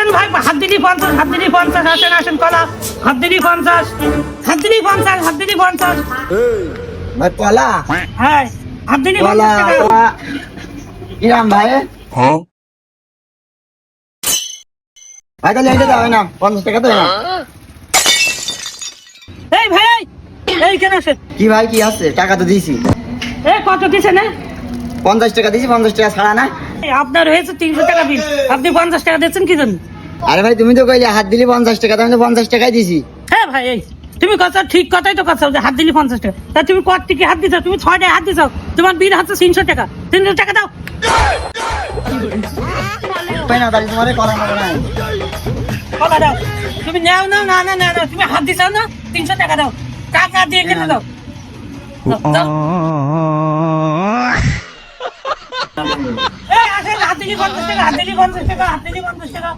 আসেন ভাই, হাত দিলি 50, হাত দিলি 50, আসেন আসেন কলা, হাত দিলি 50, হাত দিলি 50, হাত দিলি 50, ভাই কলা হ্যাঁ হাত দিলি কলা 50 টাকা। কিরাম ভাই? ভাই তাহলে এটা দাও না, 50 টাকা তো না। এই ভাই এই কেন আসেন? কি ভাই কি আছে? টাকা তো দিয়েছি, এই কত দিছে না? 50 টাকা দিয়েছি, 50 টাকা ছাড়া না। এই আপনার হয়েছে 300 টাকা বিল, আপনি 50 টাকা দিচ্ছেন কি জন্য? আরে ভাই তুমি তো কইলে হাত দিলি 50 টাকা, আমি তো 50 টাকাই দিছি। হ্যাঁ ভাই এই তুমি কথা ঠিক কথাই তো কথা, যে হাত দিলি 50 টাকা, তা তুমি কত থেকে হাত দিছো? তুমি 6টায় হাত দিছো, তোমার বিল হচ্ছে 300 টাকা, 300 টাকা দাও। তাই না, তাহলে তোমারে কলা নেবো না। কলা দাও, তুমি নাও না, না না না না, তুমি হাত দিছো না, 300 টাকা দাও, টাকা দিয়ে কেটে দাও। দাও। এই আসেন, হাত দিলি 50 টাকা, হাত দিলি 50 টাকা, হাত দিলি 50 টাকা।